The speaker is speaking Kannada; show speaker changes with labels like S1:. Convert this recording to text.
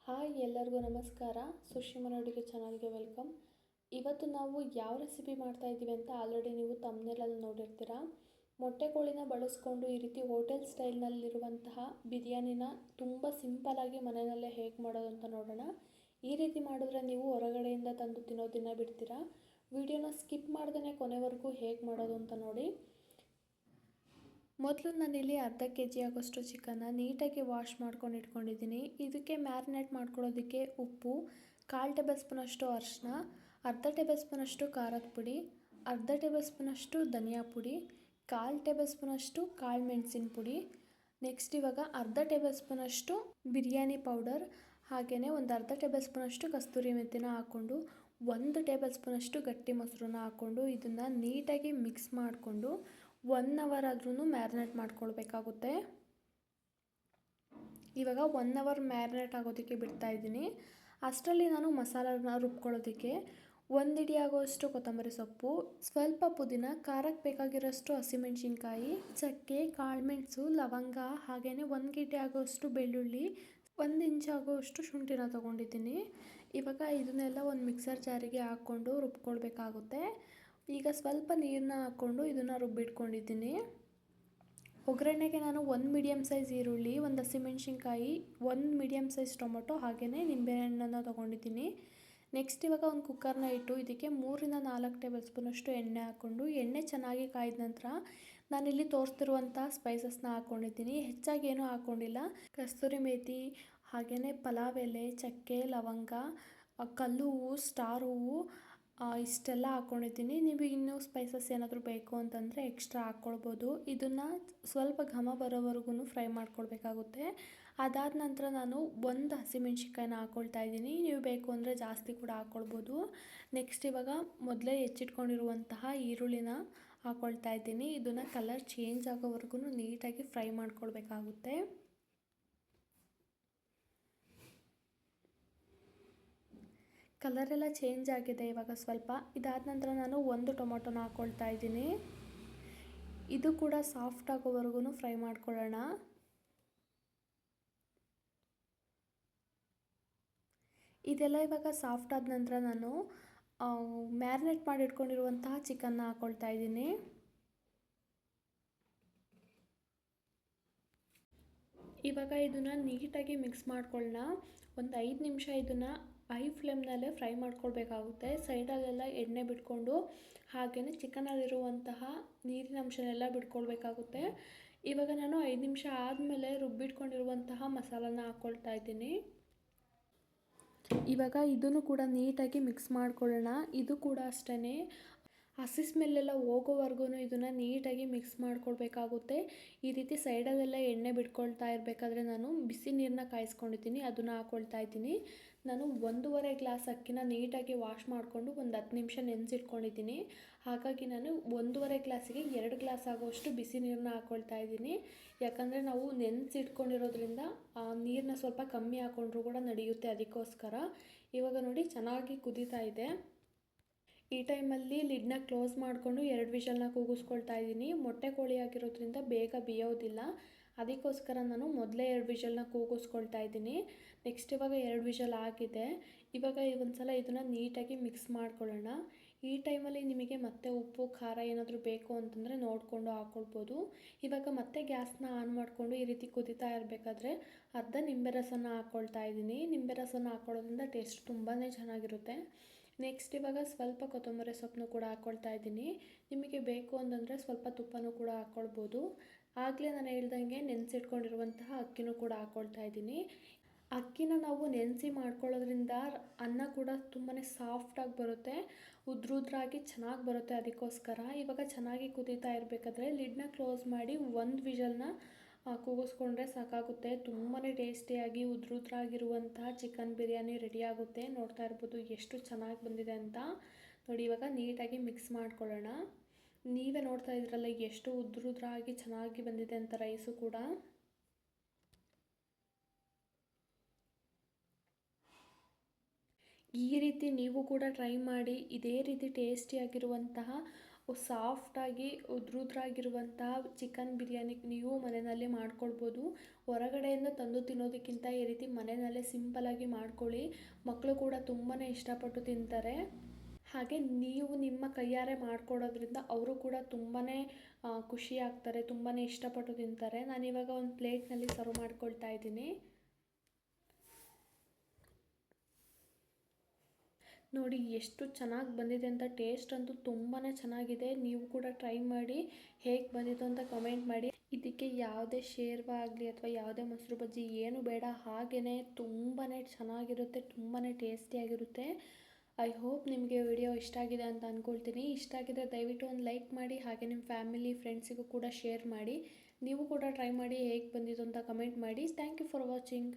S1: ಹಾಯ್ ಎಲ್ಲರಿಗೂ ನಮಸ್ಕಾರ. ಸುಶ್ರಿಮನ ಅಡುಗೆ ಚಾನಲ್ಗೆ ವೆಲ್ಕಮ್. ಇವತ್ತು ನಾವು ಯಾವ ರೆಸಿಪಿ ಮಾಡ್ತಾ ಇದ್ದೀವಿ ಅಂತ ಆಲ್ರೆಡಿ ನೀವು ತಮ್ನೇಲಲ್ಲಿ ನೋಡಿರ್ತೀರಾ. ಮೊಟ್ಟೆ ಕೋಳಿನ ಬಳಸ್ಕೊಂಡು ಈ ರೀತಿ ಹೋಟೆಲ್ ಸ್ಟೈಲ್ನಲ್ಲಿರುವಂತಹ ಬಿರಿಯಾನಿನ ತುಂಬ ಸಿಂಪಲ್ಲಾಗಿ ಮನೆಯಲ್ಲೇ ಹೇಗೆ ಮಾಡೋದು ಅಂತ ನೋಡೋಣ. ಈ ರೀತಿ ಮಾಡಿದ್ರೆ ನೀವು ಹೊರಗಡೆಯಿಂದ ತಂದು ತಿನ್ನೋದನ್ನ ಬಿಡ್ತೀರಾ. ವಿಡಿಯೋನ ಸ್ಕಿಪ್ ಮಾಡ್ದೇ ಕೊನೆವರೆಗೂ ಹೇಗೆ ಮಾಡೋದು ಅಂತ ನೋಡಿ. ಮೊದಲು ನಾನಿಲ್ಲಿ ಅರ್ಧ kg ಆಗೋಷ್ಟು ಚಿಕನ್ನ ನೀಟಾಗಿ ವಾಶ್ ಮಾಡ್ಕೊಂಡು ಇಟ್ಕೊಂಡಿದ್ದೀನಿ. ಇದಕ್ಕೆ ಮ್ಯಾರಿನೇಟ್ ಮಾಡ್ಕೊಳ್ಳೋದಕ್ಕೆ ಉಪ್ಪು, 1/4 ಟೇಬಲ್ ಸ್ಪೂನಷ್ಟು ಅರಿಶಿನ, ಅರ್ಧ ಟೇಬಲ್ ಸ್ಪೂನಷ್ಟು ಖಾರದ ಪುಡಿ, ಅರ್ಧ ಟೇಬಲ್ ಸ್ಪೂನಷ್ಟು ಧನಿಯಾ ಪುಡಿ, 1/4 ಟೇಬಲ್ ಸ್ಪೂನಷ್ಟು ಕಾಳು ಮೆಣಸಿನ ಪುಡಿ, ನೆಕ್ಸ್ಟ್ ಇವಾಗ ಅರ್ಧ ಟೇಬಲ್ ಸ್ಪೂನಷ್ಟು ಬಿರಿಯಾನಿ ಪೌಡರ್, ಹಾಗೆಯೇ ಒಂದು ಅರ್ಧ ಟೇಬಲ್ ಸ್ಪೂನಷ್ಟು ಕಸ್ತೂರಿ ಮೆಂತ್ಯನ ಹಾಕ್ಕೊಂಡು 1 ಟೇಬಲ್ ಸ್ಪೂನಷ್ಟು ಗಟ್ಟಿ ಮೊಸರನ್ನ ಹಾಕ್ಕೊಂಡು ಇದನ್ನು ನೀಟಾಗಿ ಮಿಕ್ಸ್ ಮಾಡಿಕೊಂಡು 1 ಅವರ್ ಆದ್ರೂ ಮ್ಯಾರಿನೇಟ್ ಮಾಡ್ಕೊಳ್ಬೇಕಾಗುತ್ತೆ. ಇವಾಗ 1 ಅವರ್ ಮ್ಯಾರಿನೇಟ್ ಆಗೋದಕ್ಕೆ ಬಿಡ್ತಾ ಇದ್ದೀನಿ. ಅಷ್ಟರಲ್ಲಿ ನಾನು ಮಸಾಲನ ರುಬ್ಕೊಳ್ಳೋದಕ್ಕೆ 1 ಹಿಡಿ ಆಗೋಷ್ಟು ಕೊತ್ತಂಬರಿ ಸೊಪ್ಪು, ಸ್ವಲ್ಪ ಪುದೀನ, ಖಾರಕ್ಕೆ ಬೇಕಾಗಿರೋಷ್ಟು ಹಸಿಮೆಣಸಿನ್ಕಾಯಿ, ಚಕ್ಕೆ, ಕಾಳುಮೆಣಸು, ಲವಂಗ, ಹಾಗೆಯೇ 1 ಗಿಡ್ಡೆ ಆಗೋಷ್ಟು ಬೆಳ್ಳುಳ್ಳಿ, 1 ಇಂಚ್ ಆಗೋಷ್ಟು ಶುಂಠಿನ ತೊಗೊಂಡಿದ್ದೀನಿ. ಇವಾಗ ಇದನ್ನೆಲ್ಲ ಒಂದು ಮಿಕ್ಸರ್ ಜಾರಿಗೆ ಹಾಕ್ಕೊಂಡು ರುಬ್ಕೊಳ್ಬೇಕಾಗುತ್ತೆ. ಈಗ ಸ್ವಲ್ಪ ನೀರನ್ನ ಹಾಕ್ಕೊಂಡು ಇದನ್ನು ರುಬ್ಬಿಟ್ಕೊಂಡಿದ್ದೀನಿ. ಒಗ್ಗರಣೆಗೆ ನಾನು 1 ಮೀಡಿಯಮ್ ಸೈಜ್ ಈರುಳ್ಳಿ, 1 ಹಸಿಮೆಣಸಿನ್ಕಾಯಿ, 1 ಮೀಡಿಯಮ್ ಸೈಜ್ ಟೊಮೊಟೊ, ಹಾಗೆಯೇ ನಿಂಬೆಹಣ್ಣನ್ನು ತೊಗೊಂಡಿದ್ದೀನಿ. ನೆಕ್ಸ್ಟ್ ಇವಾಗ ಒಂದು ಕುಕ್ಕರ್ನ ಇಟ್ಟು ಇದಕ್ಕೆ 3 ಇಂದ 4 ಟೇಬಲ್ ಸ್ಪೂನಷ್ಟು ಎಣ್ಣೆ ಹಾಕ್ಕೊಂಡು ಎಣ್ಣೆ ಚೆನ್ನಾಗಿ ಕಾಯ್ದ ನಂತರ ನಾನಿಲ್ಲಿ ತೋರಿಸ್ತಿರುವಂಥ ಸ್ಪೈಸಸ್ನ ಹಾಕ್ಕೊಂಡಿದ್ದೀನಿ. ಹೆಚ್ಚಾಗಿ ಏನೂ ಹಾಕ್ಕೊಂಡಿಲ್ಲ. ಕಸ್ತೂರಿ ಮೇಥಿ, ಹಾಗೆಯೇ ಪಲಾವ್ ಎಲೆ, ಚಕ್ಕೆ, ಲವಂಗ, ಕಲ್ಲು ಹೂವು, ಸ್ಟಾರ್ ಹೂವು, ಇಷ್ಟೆಲ್ಲ ಹಾಕ್ಕೊಂಡಿದ್ದೀನಿ. ನೀವು ಇನ್ನೂ ಸ್ಪೈಸಸ್ ಏನಾದರೂ ಬೇಕು ಅಂತಂದರೆ ಎಕ್ಸ್ಟ್ರಾ ಹಾಕ್ಕೊಳ್ಬೋದು. ಇದನ್ನು ಸ್ವಲ್ಪ ಘಮ ಬರೋವರೆಗೂ ಫ್ರೈ ಮಾಡ್ಕೊಳ್ಬೇಕಾಗುತ್ತೆ. ಅದಾದ ನಂತರ ನಾನು 1 ಹಸಿಮೆಣ್ಸಿನ್ಕಾಯಿನ ಹಾಕ್ಕೊಳ್ತಾ ಇದ್ದೀನಿ. ನೀವು ಬೇಕು ಅಂದರೆ ಜಾಸ್ತಿ ಕೂಡ ಹಾಕ್ಕೊಳ್ಬೋದು. ನೆಕ್ಸ್ಟ್ ಇವಾಗ ಮೊದಲೇ ಹೆಚ್ಚಿಟ್ಕೊಂಡಿರುವಂತಹ ಈರುಳ್ಳಿನ ಹಾಕ್ಕೊಳ್ತಾ ಇದ್ದೀನಿ. ಇದನ್ನು ಕಲರ್ ಚೇಂಜ್ ಆಗೋವರೆಗೂ ನೀಟಾಗಿ ಫ್ರೈ ಮಾಡ್ಕೊಳ್ಬೇಕಾಗುತ್ತೆ. ಕಲರೆಲ್ಲ ಚೇಂಜ್ ಆಗಿದೆ ಇವಾಗ ಸ್ವಲ್ಪ. ಇದಾದ ನಂತರ ನಾನು 1 ಟೊಮೊಟೊನ ಹಾಕ್ಕೊಳ್ತಾ ಇದ್ದೀನಿ. ಇದು ಕೂಡ ಸಾಫ್ಟ್ ಆಗೋವರೆಗೂ ಫ್ರೈ ಮಾಡ್ಕೊಳ್ಳೋಣ. ಇದೆಲ್ಲ ಇವಾಗ ಸಾಫ್ಟ್ ಆದ ನಂತರ ನಾನು ಮ್ಯಾರಿನೇಟ್ ಮಾಡಿ ಇಟ್ಕೊಂಡಿರುವಂತಹ ಚಿಕನ್ನ ಹಾಕ್ಕೊಳ್ತಾ ಇದ್ದೀನಿ. ಇವಾಗ ಇದನ್ನು ನೀಟಾಗಿ ಮಿಕ್ಸ್ ಮಾಡ್ಕೊಳ್ಳೋಣ. ಒಂದು 5 ನಿಮಿಷ ಇದನ್ನು ಹೈ ಫ್ಲೇಮ್ನಲ್ಲೇ ಫ್ರೈ ಮಾಡ್ಕೊಳ್ಬೇಕಾಗುತ್ತೆ. ಸೈಡಲ್ಲೆಲ್ಲ ಎಣ್ಣೆ ಬಿಟ್ಕೊಂಡು ಹಾಗೆಯೇ ಚಿಕನಲ್ಲಿರುವಂತಹ ನೀರಿನ ಅಂಶನೆಲ್ಲ ಬಿಟ್ಕೊಳ್ಬೇಕಾಗುತ್ತೆ. ಇವಾಗ ನಾನು 5 ನಿಮಿಷ ಆದಮೇಲೆ ರುಬ್ಬಿಟ್ಕೊಂಡಿರುವಂತಹ ಮಸಾಲನ ಹಾಕ್ಕೊಳ್ತಾ ಇದ್ದೀನಿ. ಇವಾಗ ಇದನ್ನು ಕೂಡ ನೀಟಾಗಿ ಮಿಕ್ಸ್ ಮಾಡ್ಕೊಳ್ಳೋಣ. ಇದು ಕೂಡ ಅಷ್ಟೇ ಹಸಿ ಸ್ಮೆಲ್ಲೆಲ್ಲ ಹೋಗೋವರೆಗೂ ಇದನ್ನು ನೀಟಾಗಿ ಮಿಕ್ಸ್ ಮಾಡ್ಕೊಳ್ಬೇಕಾಗುತ್ತೆ. ಈ ರೀತಿ ಸೈಡಲ್ಲೆಲ್ಲ ಎಣ್ಣೆ ಬಿಟ್ಕೊಳ್ತಾ ಇರಬೇಕಾದ್ರೆ ನಾನು ಬಿಸಿ ನೀರನ್ನ ಕಾಯಿಸ್ಕೊಂಡಿದ್ದೀನಿ, ಅದನ್ನು ಹಾಕ್ಕೊಳ್ತಾ ಇದ್ದೀನಿ. ನಾನು 1.5 ಗ್ಲಾಸ್ ಅಕ್ಕಿನ ನೀಟಾಗಿ ವಾಶ್ ಮಾಡಿಕೊಂಡು ಒಂದು 10 ನಿಮಿಷ ನೆನೆಸಿಟ್ಕೊಂಡಿದ್ದೀನಿ. ಹಾಗಾಗಿ ನಾನು 1.5 ಗ್ಲಾಸಿಗೆ 2 ಗ್ಲಾಸ್ ಆಗೋಷ್ಟು ಬಿಸಿ ನೀರನ್ನ ಹಾಕ್ಕೊಳ್ತಾ ಇದ್ದೀನಿ. ಯಾಕಂದರೆ ನಾವು ನೆನೆಸಿಟ್ಕೊಂಡಿರೋದ್ರಿಂದ ನೀರನ್ನ ಸ್ವಲ್ಪ ಕಮ್ಮಿ ಹಾಕ್ಕೊಂಡ್ರೂ ಕೂಡ ನಡೆಯುತ್ತೆ, ಅದಕ್ಕೋಸ್ಕರ. ಇವಾಗ ನೋಡಿ ಚೆನ್ನಾಗಿ ಕುದೀತಾ ಇದೆ. ಈ ಟೈಮಲ್ಲಿ ಲಿಡ್ನ ಕ್ಲೋಸ್ ಮಾಡಿಕೊಂಡು 2 ವಿಷಲ್ನ ಕೂಗಿಸ್ಕೊಳ್ತಾ ಇದ್ದೀನಿ. ಮೊಟ್ಟೆ ಕೋಳಿ ಆಗಿರೋದ್ರಿಂದ ಬೇಗ ಬೇಯೋದಿಲ್ಲ, ಅದಕ್ಕೋಸ್ಕರ ನಾನು ಮೊದಲೇ 2 ವಿಷಲ್ನ ಕೂಗಿಸ್ಕೊಳ್ತಾ ಇದ್ದೀನಿ. ನೆಕ್ಸ್ಟ್ ಇವಾಗ 2 ವಿಷಲ್ ಆಗಿದೆ. ಇವಾಗ ಒಂದ್ಸಲ ಇದನ್ನು ನೀಟಾಗಿ ಮಿಕ್ಸ್ ಮಾಡ್ಕೊಳ್ಳೋಣ. ಈ ಟೈಮಲ್ಲಿ ನಿಮಗೆ ಮತ್ತೆ ಉಪ್ಪು ಖಾರ ಏನಾದರೂ ಬೇಕು ಅಂತಂದರೆ ನೋಡಿಕೊಂಡು ಹಾಕ್ಕೊಳ್ಬೋದು. ಇವಾಗ ಮತ್ತೆ ಗ್ಯಾಸ್ನ ಆನ್ ಮಾಡಿಕೊಂಡು ಈ ರೀತಿ ಕುದೀತಾ ಇರಬೇಕಾದ್ರೆ ಅರ್ಧ ನಿಂಬೆ ರಸನ ಹಾಕ್ಕೊಳ್ತಾ ಇದ್ದೀನಿ. ನಿಂಬೆ ರಸನ ಹಾಕ್ಕೊಳ್ಳೋದ್ರಿಂದ ಟೇಸ್ಟ್ ತುಂಬಾ ಚೆನ್ನಾಗಿರುತ್ತೆ. ನೆಕ್ಸ್ಟ್ ಇವಾಗ ಸ್ವಲ್ಪ ಕೊತ್ತಂಬರಿ ಸೊಪ್ಪನ್ನು ಕೂಡ ಹಾಕ್ಕೊಳ್ತಾ ಇದ್ದೀನಿ. ನಿಮಗೆ ಬೇಕು ಅಂತಂದರೆ ಸ್ವಲ್ಪ ತುಪ್ಪನೂ ಕೂಡ ಹಾಕ್ಕೊಳ್ಬೋದು. ಆಗಲೇ ನಾನು ಹೇಳ್ದಂಗೆ ನೆನೆಸಿಟ್ಕೊಂಡಿರುವಂತಹ ಅಕ್ಕಿನೂ ಕೂಡ ಹಾಕ್ಕೊಳ್ತಾ ಇದ್ದೀನಿ. ಅಕ್ಕಿನ ನಾವು ನೆನೆಸಿ ಮಾಡ್ಕೊಳ್ಳೋದ್ರಿಂದ ಅನ್ನ ಕೂಡ ತುಂಬಾ ಸಾಫ್ಟಾಗಿ ಬರುತ್ತೆ, ಉದ್ರಾಗಿ ಚೆನ್ನಾಗಿ ಬರುತ್ತೆ, ಅದಕ್ಕೋಸ್ಕರ. ಇವಾಗ ಚೆನ್ನಾಗಿ ಕುದೀತಾ ಇರಬೇಕಾದ್ರೆ ಲಿಡ್ನ ಕ್ಲೋಸ್ ಮಾಡಿ 1 ವಿಷಲ್ನ ಕೂಗಿಸ್ಕೊಂಡ್ರೆ ಸಾಕಾಗುತ್ತೆ. ತುಂಬಾ ಟೇಸ್ಟಿಯಾಗಿ ಉದ್ರಾಗಿರುವಂತಹ ಚಿಕನ್ ಬಿರಿಯಾನಿ ರೆಡಿ ಆಗುತ್ತೆ. ನೋಡ್ತಾ ಇರ್ಬೋದು ಎಷ್ಟು ಚೆನ್ನಾಗಿ ಬಂದಿದೆ ಅಂತ. ನೋಡಿ ಇವಾಗ ನೀಟಾಗಿ ಮಿಕ್ಸ್ ಮಾಡ್ಕೊಳ್ಳೋಣ. ನೀವೇ ನೋಡ್ತಾ ಇದ್ರಲ್ಲ ಎಷ್ಟು ಉದ್ರಾಗಿ ಚೆನ್ನಾಗಿ ಬಂದಿದೆ ಅಂತ ರೈಸು ಕೂಡ. ಈ ರೀತಿ ನೀವು ಕೂಡ ಟ್ರೈ ಮಾಡಿ. ಇದೇ ರೀತಿ ಟೇಸ್ಟಿಯಾಗಿರುವಂತಹ ಸಾಫ್ಟಾಗಿ ಉದ್ರುದ್ರಾಗಿರುವಂತಹ ಚಿಕನ್ ಬಿರಿಯಾನಿ ನೀವು ಮನೆಯಲ್ಲೇ ಮಾಡ್ಕೊಳ್ಬೋದು. ಹೊರಗಡೆಯಿಂದ ತಂದು ತಿನ್ನೋದಕ್ಕಿಂತ ಈ ರೀತಿ ಮನೆಯಲ್ಲೇ ಸಿಂಪಲಾಗಿ ಮಾಡ್ಕೊಳ್ಳಿ. ಮಕ್ಕಳು ಕೂಡ ತುಂಬಾ ಇಷ್ಟಪಟ್ಟು ತಿಂತಾರೆ. ಹಾಗೆ ನೀವು ನಿಮ್ಮ ಕೈಯಾರೆ ಮಾಡಿಕೊಡೋದ್ರಿಂದ ಅವರು ಕೂಡ ತುಂಬಾ ಖುಷಿ ಆಗ್ತಾರೆ, ತುಂಬಾ ಇಷ್ಟಪಟ್ಟು ತಿಂತಾರೆ. ನಾನಿವಾಗ ಒಂದು ಪ್ಲೇಟ್ನಲ್ಲಿ ಸರ್ವ್ ಮಾಡ್ಕೊಳ್ತಾ ಇದ್ದೀನಿ. ನೋಡಿ ಎಷ್ಟು ಚೆನ್ನಾಗಿ ಬಂದಿದೆ ಅಂತ. ಟೇಸ್ಟ್ ಅಂತೂ ತುಂಬಾ ಚೆನ್ನಾಗಿದೆ. ನೀವು ಕೂಡ ಟ್ರೈ ಮಾಡಿ, ಹೇಗೆ ಬಂದಿತ್ತು ಅಂತ ಕಮೆಂಟ್ ಮಾಡಿ. ಇದಕ್ಕೆ ಯಾವುದೇ ಶೇರ್ವ ಆಗಲಿ ಅಥವಾ ಯಾವುದೇ ಮೊಸರು ಬಜ್ಜಿ ಏನು ಬೇಡ, ಹಾಗೆಯೇ ತುಂಬಾ ಚೆನ್ನಾಗಿರುತ್ತೆ, ತುಂಬಾ ಟೇಸ್ಟಿಯಾಗಿರುತ್ತೆ. ಐ ಹೋಪ್ ನಿಮಗೆ ವಿಡಿಯೋ ಇಷ್ಟ ಆಗಿದೆ ಅಂತ ಅಂದ್ಕೊಳ್ತೀನಿ. ಇಷ್ಟ ಆಗಿದ್ರೆ ದಯವಿಟ್ಟು ಒಂದು ಲೈಕ್ ಮಾಡಿ, ಹಾಗೆ ನಿಮ್ಮ ಫ್ಯಾಮಿಲಿ ಫ್ರೆಂಡ್ಸಿಗೂ ಕೂಡ ಶೇರ್ ಮಾಡಿ. ನೀವು ಕೂಡ ಟ್ರೈ ಮಾಡಿ, ಹೇಗೆ ಬಂದಿತ್ತು ಅಂತ ಕಮೆಂಟ್ ಮಾಡಿ. Thank you for watching.